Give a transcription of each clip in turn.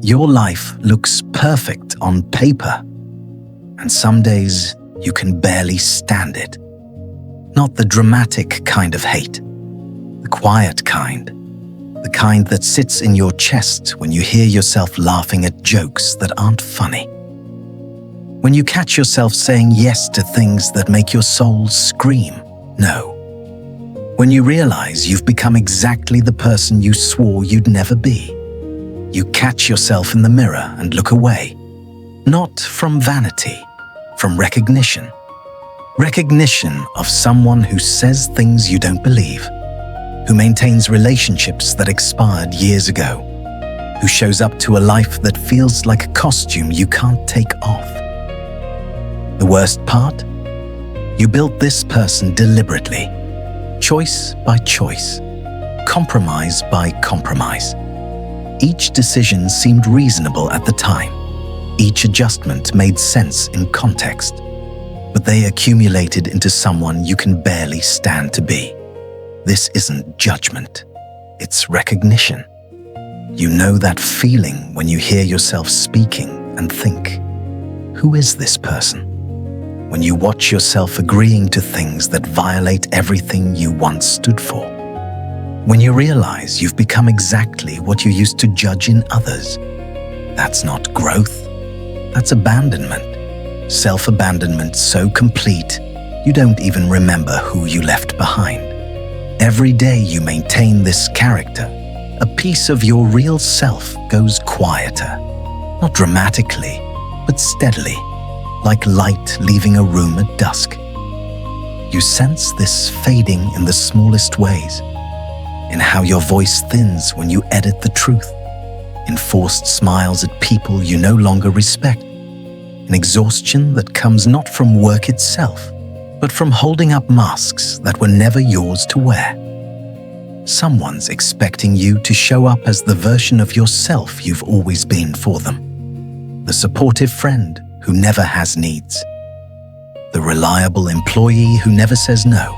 Your life looks perfect on paper, and some days you can barely stand it. Not the dramatic kind of hate, the quiet kind, the kind that sits in your chest when you hear yourself laughing at jokes that aren't funny. When you catch yourself saying yes to things that make your soul scream no. When you realize you've become exactly the person you swore you'd never be. You catch yourself in the mirror and look away, not from vanity, from recognition. Recognition of someone who says things you don't believe, who maintains relationships that expired years ago, who shows up to a life that feels like a costume you can't take off. The worst part? You built this person deliberately, choice by choice, compromise by compromise. Each decision seemed reasonable at the time. Each adjustment made sense in context. But they accumulated into someone you can barely stand to be. This isn't judgment. It's recognition. You know that feeling when you hear yourself speaking and think, who is this person? When you watch yourself agreeing to things that violate everything you once stood for. When you realize you've become exactly what you used to judge in others. That's not growth. That's abandonment. Self-abandonment so complete, you don't even remember who you left behind. Every day you maintain this character, a piece of your real self goes quieter. Not dramatically, but steadily, like light leaving a room at dusk. You sense this fading in the smallest ways. In how your voice thins when you edit the truth, in forced smiles at people you no longer respect, in exhaustion that comes not from work itself, but from holding up masks that were never yours to wear. Someone's expecting you to show up as the version of yourself you've always been for them. The supportive friend who never has needs. The reliable employee who never says no.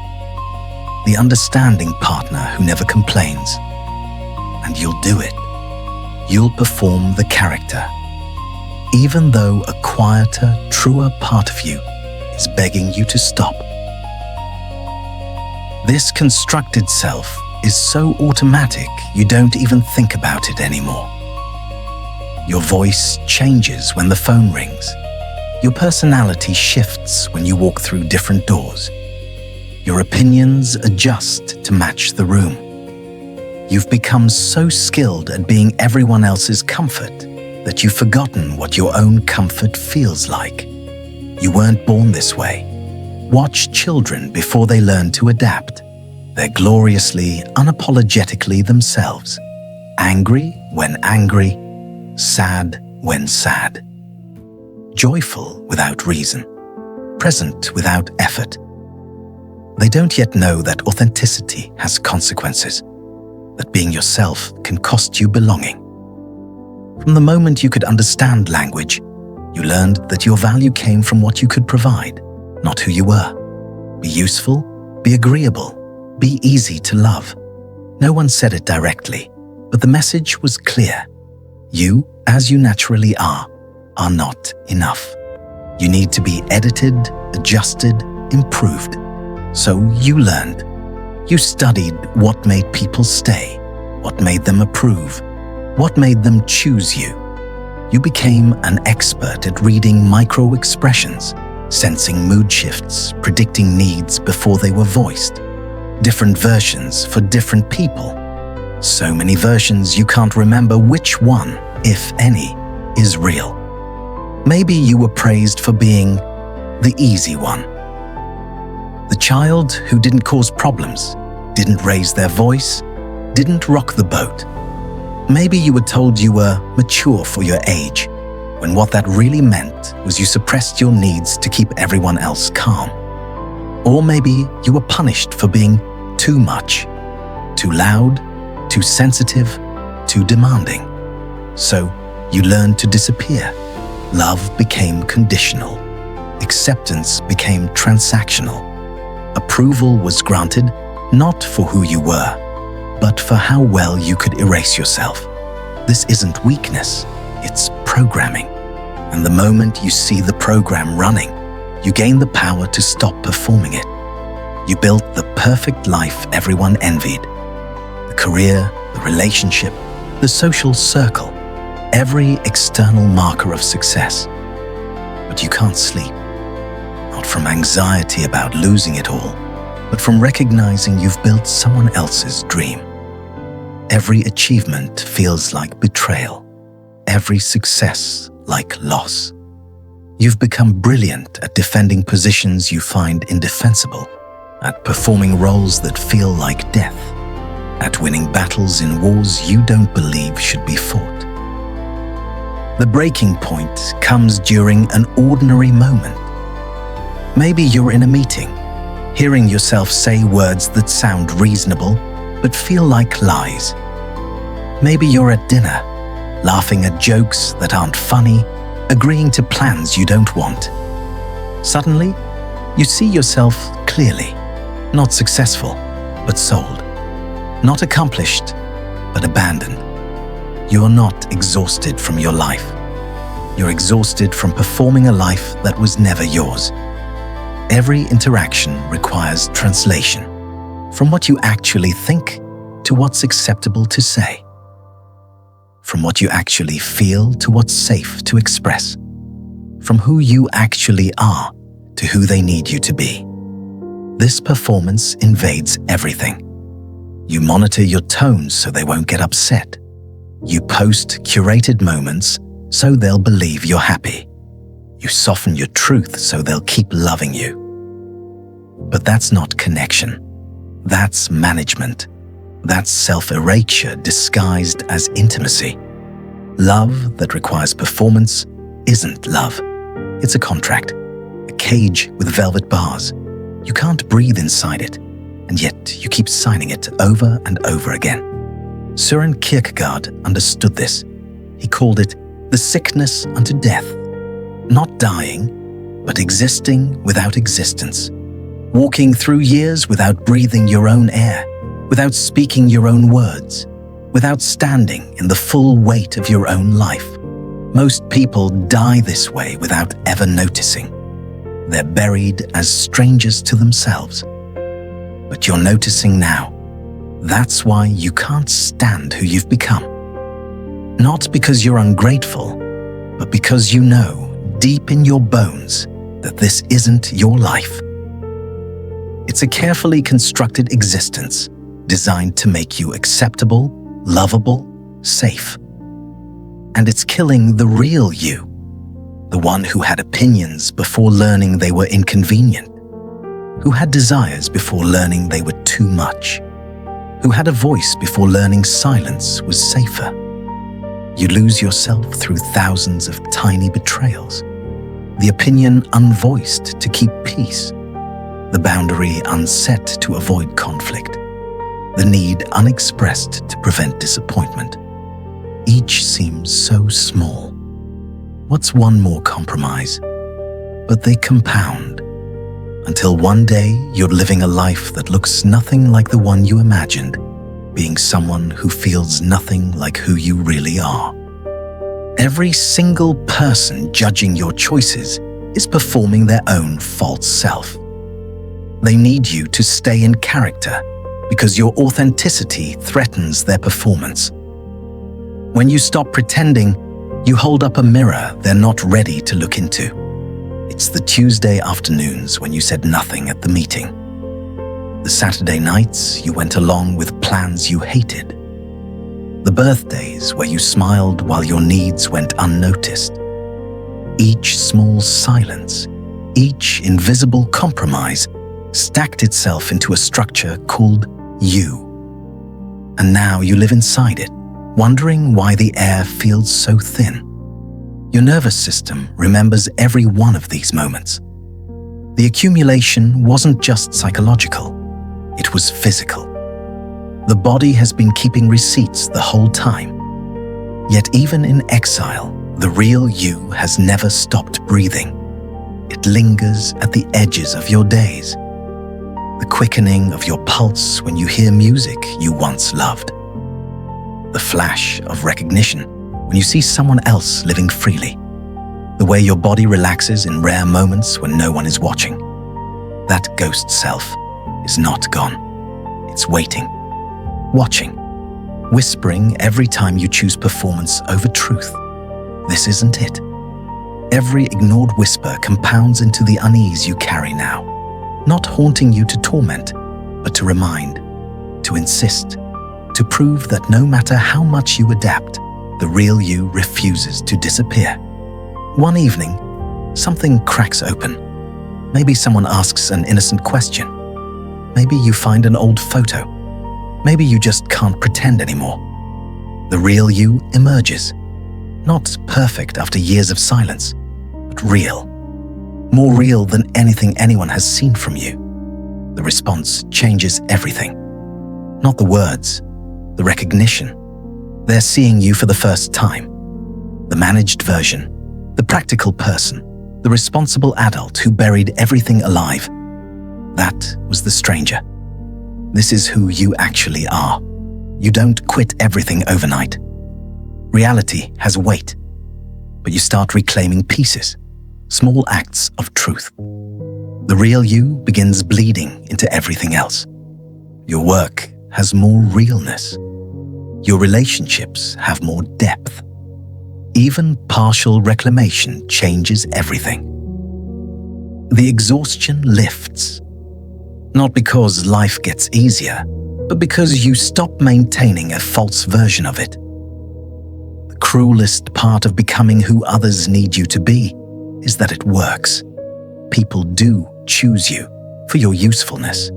The understanding partner who never complains. And you'll do it. You'll perform the character, even though a quieter, truer part of you is begging you to stop. This constructed self is so automatic you don't even think about it anymore. Your voice changes when the phone rings. Your personality shifts when you walk through different doors. Your opinions adjust to match the room. You've become so skilled at being everyone else's comfort that you've forgotten what your own comfort feels like. You weren't born this way. Watch children before they learn to adapt. They're gloriously, unapologetically themselves. Angry when angry, sad when sad. Joyful without reason, present without effort. They don't yet know that authenticity has consequences, that being yourself can cost you belonging. From the moment you could understand language, you learned that your value came from what you could provide, not who you were. Be useful, be agreeable, be easy to love. No one said it directly, but the message was clear. You, as you naturally are not enough. You need to be edited, adjusted, improved. So you learned. You studied what made people stay, what made them approve, what made them choose you. You became an expert at reading micro-expressions, sensing mood shifts, predicting needs before they were voiced. Different versions for different people. So many versions you can't remember which one, if any, is real. Maybe you were praised for being the easy one. The child who didn't cause problems, didn't raise their voice, didn't rock the boat. Maybe you were told you were mature for your age, when what that really meant was you suppressed your needs to keep everyone else calm. Or maybe you were punished for being too much, too loud, too sensitive, too demanding. So you learned to disappear. Love became conditional. Acceptance became transactional. Approval was granted not for who you were, but for how well you could erase yourself. This isn't weakness, it's programming. And the moment you see the program running, you gain the power to stop performing it. You built the perfect life everyone envied. The career, the relationship, the social circle, every external marker of success. But you can't sleep. Not from anxiety about losing it all, but from recognizing you've built someone else's dream. Every achievement feels like betrayal. Every success like loss. You've become brilliant at defending positions you find indefensible, at performing roles that feel like death, at winning battles in wars you don't believe should be fought. The breaking point comes during an ordinary moment. Maybe you're in a meeting, hearing yourself say words that sound reasonable but feel like lies. Maybe you're at dinner, laughing at jokes that aren't funny, agreeing to plans you don't want. Suddenly, you see yourself clearly, not successful, but sold. Not accomplished, but abandoned. You are not exhausted from your life. You're exhausted from performing a life that was never yours. Every interaction requires translation, from what you actually think to what's acceptable to say. From what you actually feel to what's safe to express. From who you actually are to who they need you to be. This performance invades everything. You monitor your tone so they won't get upset. You post curated moments so they'll believe you're happy. You soften your truth so they'll keep loving you. But that's not connection. That's management. That's self-erasure disguised as intimacy. Love that requires performance isn't love. It's a contract, a cage with velvet bars. You can't breathe inside it, and yet you keep signing it over and over again. Søren Kierkegaard understood this. He called it the sickness unto death. Not dying, but existing without existence. Walking through years without breathing your own air, without speaking your own words, without standing in the full weight of your own life. Most people die this way without ever noticing. They're buried as strangers to themselves. But you're noticing now. That's why you can't stand who you've become. Not because you're ungrateful, but because you know, deep in your bones, that this isn't your life. It's a carefully constructed existence designed to make you acceptable, lovable, safe. And it's killing the real you, the one who had opinions before learning they were inconvenient, who had desires before learning they were too much, who had a voice before learning silence was safer. You lose yourself through thousands of tiny betrayals, the opinion unvoiced to keep peace, the boundary unset to avoid conflict, the need unexpressed to prevent disappointment. Each seems so small. What's one more compromise? But they compound, until one day you're living a life that looks nothing like the one you imagined, being someone who feels nothing like who you really are. Every single person judging your choices is performing their own false self. They need you to stay in character because your authenticity threatens their performance. When you stop pretending, you hold up a mirror they're not ready to look into. It's the Tuesday afternoons when you said nothing at the meeting. The Saturday nights you went along with plans you hated. The birthdays where you smiled while your needs went unnoticed. Each small silence, each invisible compromise stacked itself into a structure called you. And now you live inside it, wondering why the air feels so thin. Your nervous system remembers every one of these moments. The accumulation wasn't just psychological, it was physical. The body has been keeping receipts the whole time. Yet even in exile, the real you has never stopped breathing. It lingers at the edges of your days. The quickening of your pulse when you hear music you once loved. The flash of recognition when you see someone else living freely, the way your body relaxes in rare moments when no one is watching. That ghost self is not gone. It's waiting, watching, whispering every time you choose performance over truth. This isn't it. Every ignored whisper compounds into the unease you carry now, not haunting you to torment, but to remind, to insist, to prove that no matter how much you adapt, the real you refuses to disappear. One evening, something cracks open. Maybe someone asks an innocent question. Maybe you find an old photo. Maybe you just can't pretend anymore. The real you emerges. Not perfect after years of silence, but real. More real than anything anyone has seen from you. The response changes everything. Not the words, the recognition. They're seeing you for the first time. The managed version, the practical person, the responsible adult who buried everything alive. That was the stranger. This is who you actually are. You don't quit everything overnight. Reality has weight, but you start reclaiming pieces, small acts of truth. The real you begins bleeding into everything else. Your work has more realness. Your relationships have more depth. Even partial reclamation changes everything. The exhaustion lifts. Not because life gets easier, but because you stop maintaining a false version of it. The cruelest part of becoming who others need you to be is that it works. People do choose you for your usefulness.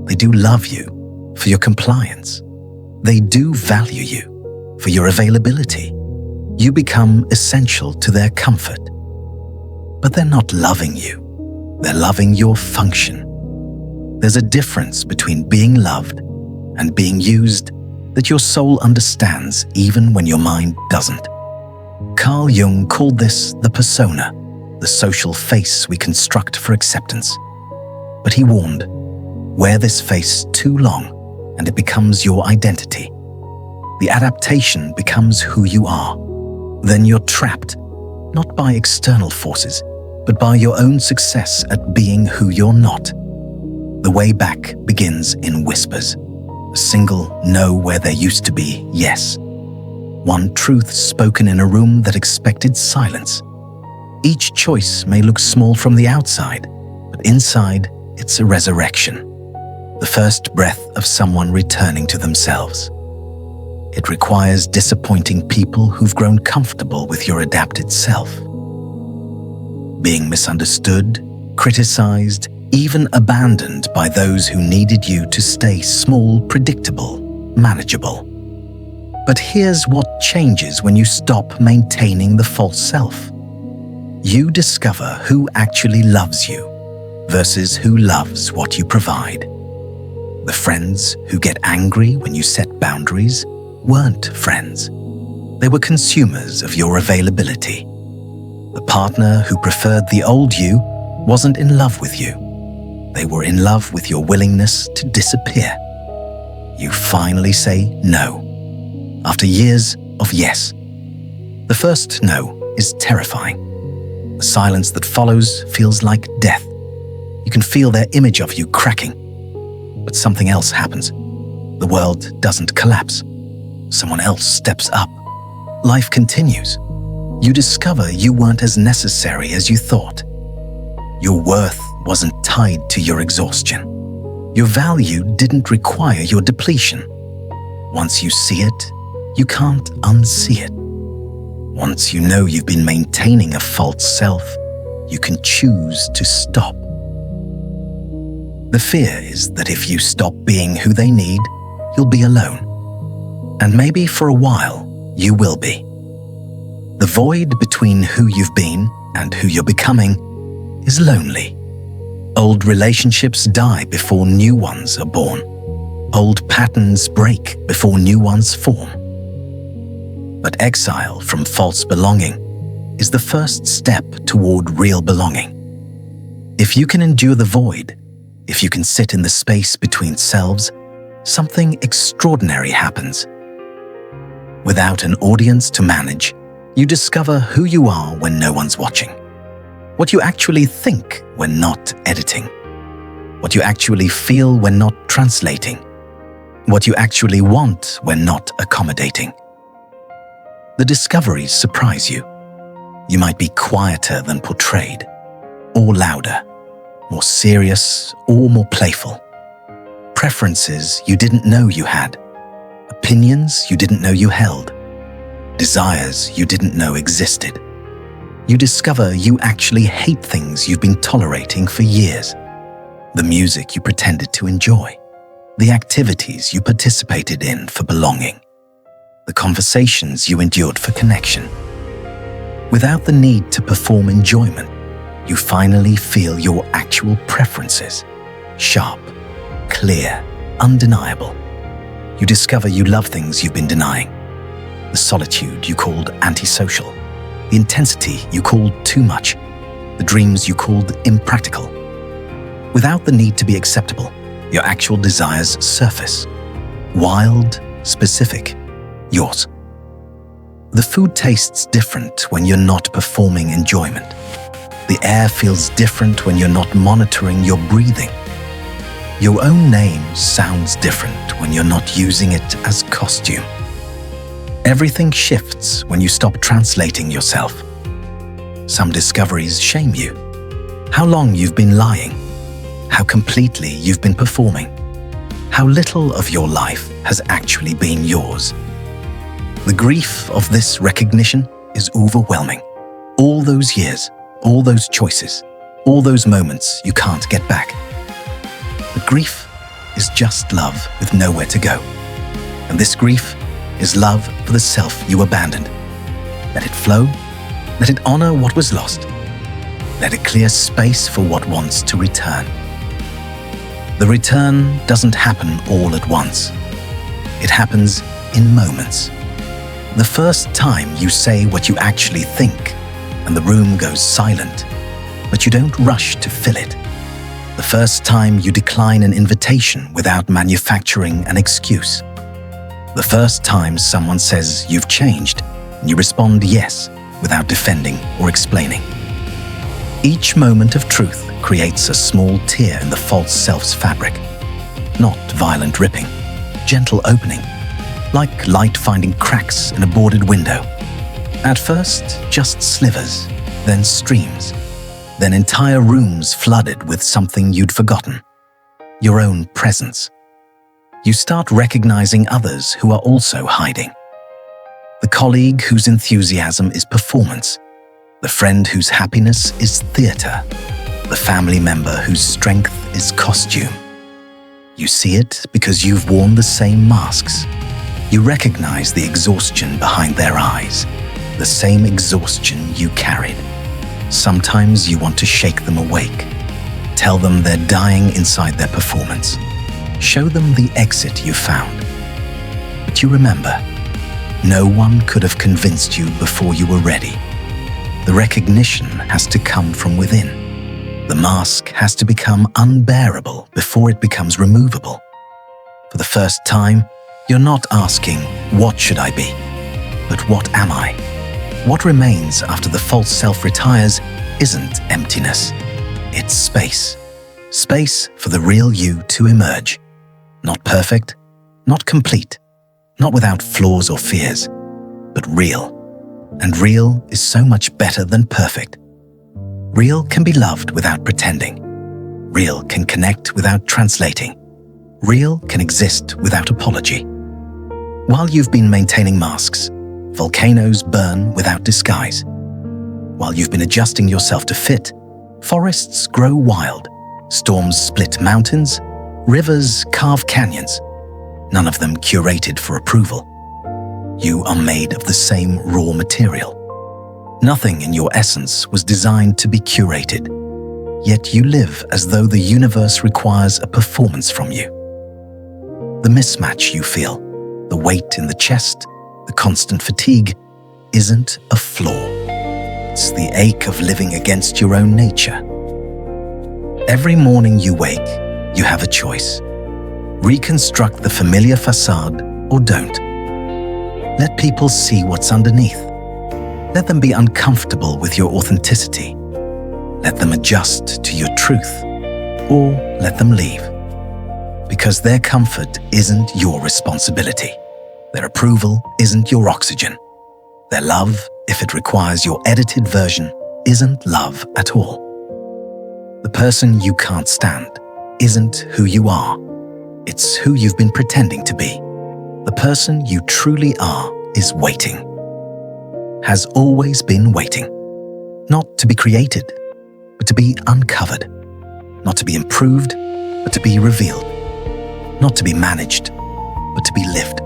They do love you for your compliance. They do value you for your availability. You become essential to their comfort. But they're not loving you. They're loving your function. There's a difference between being loved and being used that your soul understands even when your mind doesn't. Carl Jung called this the persona, the social face we construct for acceptance. But he warned, wear this face too long and it becomes your identity. The adaptation becomes who you are. Then you're trapped, not by external forces, but by your own success at being who you're not. The way back begins in whispers. A single no where there used to be yes. One truth spoken in a room that expected silence. Each choice may look small from the outside, but inside it's a resurrection. The first breath of someone returning to themselves. It requires disappointing people who've grown comfortable with your adapted self. Being misunderstood, criticized, even abandoned by those who needed you to stay small, predictable, manageable. But here's what changes when you stop maintaining the false self. You discover who actually loves you versus who loves what you provide. The friends who get angry when you set boundaries weren't friends. They were consumers of your availability. The partner who preferred the old you wasn't in love with you. They were in love with your willingness to disappear. You finally say no, after years of yes. The first no is terrifying. The silence that follows feels like death. You can feel their image of you cracking. But something else happens. The world doesn't collapse. Someone else steps up. Life continues. You discover you weren't as necessary as you thought. Your worth wasn't tied to your exhaustion. Your value didn't require your depletion. Once you see it, you can't unsee it. Once you know you've been maintaining a false self, you can choose to stop. The fear is that if you stop being who they need, you'll be alone. And maybe for a while, you will be. The void between who you've been and who you're becoming is lonely. Old relationships die before new ones are born. Old patterns break before new ones form. But exile from false belonging is the first step toward real belonging. If you can endure the void, if you can sit in the space between selves, something extraordinary happens. Without an audience to manage, you discover who you are when no one's watching. What you actually think when not editing. What you actually feel when not translating. What you actually want when not accommodating. The discoveries surprise you. You might be quieter than portrayed, or louder, more serious or more playful. Preferences you didn't know you had. Opinions you didn't know you held. Desires you didn't know existed. You discover you actually hate things you've been tolerating for years. The music you pretended to enjoy. The activities you participated in for belonging. The conversations you endured for connection. Without the need to perform enjoyment, you finally feel your actual preferences. Sharp, clear, undeniable. You discover you love things you've been denying. The solitude you called antisocial. The intensity you called too much. The dreams you called impractical. Without the need to be acceptable, your actual desires surface. Wild, specific, yours. The food tastes different when you're not performing enjoyment. The air feels different when you're not monitoring your breathing. Your own name sounds different when you're not using it as costume. Everything shifts when you stop translating yourself. Some discoveries shame you. How long you've been lying. How completely you've been performing. How little of your life has actually been yours. The grief of this recognition is overwhelming. All those years, all those choices, all those moments you can't get back. The grief is just love with nowhere to go. And this grief is love for the self you abandoned. Let it flow. Let it honor what was lost. Let it clear space for what wants to return. The return doesn't happen all at once. It happens in moments. The first time you say what you actually think, and the room goes silent, but you don't rush to fill it. The first time you decline an invitation without manufacturing an excuse. The first time someone says you've changed, and you respond yes without defending or explaining. Each moment of truth creates a small tear in the false self's fabric. Not violent ripping, gentle opening, like light finding cracks in a boarded window. At first, just slivers, then streams, then entire rooms flooded with something you'd forgotten. Your own presence. You start recognizing others who are also hiding. The colleague whose enthusiasm is performance. The friend whose happiness is theater. The family member whose strength is costume. You see it because you've worn the same masks. You recognize the exhaustion behind their eyes, the same exhaustion you carried. Sometimes you want to shake them awake. Tell them they're dying inside their performance. Show them the exit you found. But you remember, no one could have convinced you before you were ready. The recognition has to come from within. The mask has to become unbearable before it becomes removable. For the first time, you're not asking, what should I be? But what am I? What remains after the false self retires isn't emptiness. It's space. Space for the real you to emerge. Not perfect, not complete, not without flaws or fears, but real. And real is so much better than perfect. Real can be loved without pretending. Real can connect without translating. Real can exist without apology. While you've been maintaining masks, volcanoes burn without disguise. While you've been adjusting yourself to fit, forests grow wild, storms split mountains, rivers carve canyons, none of them curated for approval. You are made of the same raw material. Nothing in your essence was designed to be curated, yet you live as though the universe requires a performance from you. The mismatch you feel, the weight in the chest, the constant fatigue, isn't a flaw. It's the ache of living against your own nature. Every morning you wake, you have a choice. Reconstruct the familiar facade or don't. Let people see what's underneath. Let them be uncomfortable with your authenticity. Let them adjust to your truth, or let them leave. Because their comfort isn't your responsibility. Their approval isn't your oxygen. Their love, if it requires your edited version, isn't love at all. The person you can't stand isn't who you are. It's who you've been pretending to be. The person you truly are is waiting. Has always been waiting. Not to be created, but to be uncovered. Not to be improved, but to be revealed. Not to be managed, but to be lived.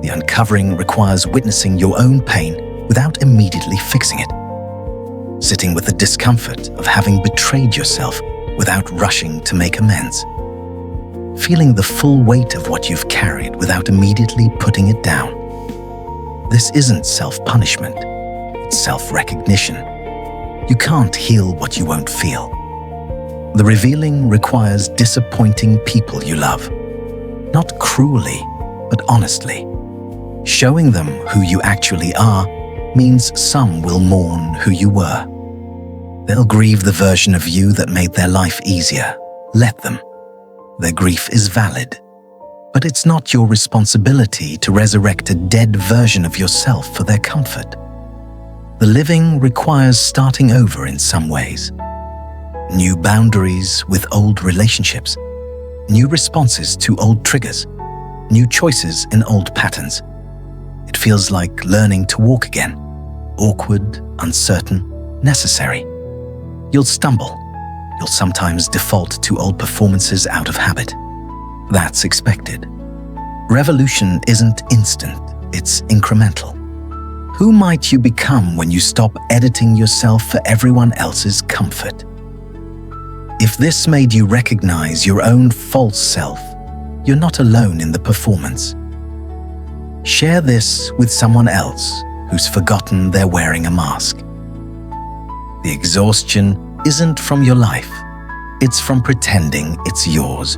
The uncovering requires witnessing your own pain without immediately fixing it. Sitting with the discomfort of having betrayed yourself without rushing to make amends. Feeling the full weight of what you've carried without immediately putting it down. This isn't self-punishment, it's self-recognition. You can't heal what you won't feel. The revealing requires disappointing people you love. Not cruelly, but honestly. Showing them who you actually are means some will mourn who you were. They'll grieve the version of you that made their life easier. Let them. Their grief is valid. But it's not your responsibility to resurrect a dead version of yourself for their comfort. The living requires starting over in some ways. New boundaries with old relationships. New responses to old triggers. New choices in old patterns. It feels like learning to walk again. Awkward, uncertain, necessary. You'll stumble. You'll sometimes default to old performances out of habit. That's expected. Revolution isn't instant, it's incremental. Who might you become when you stop editing yourself for everyone else's comfort? If this made you recognize your own false self, you're not alone in the performance. Share this with someone else who's forgotten they're wearing a mask. The exhaustion isn't from your life, it's from pretending it's yours.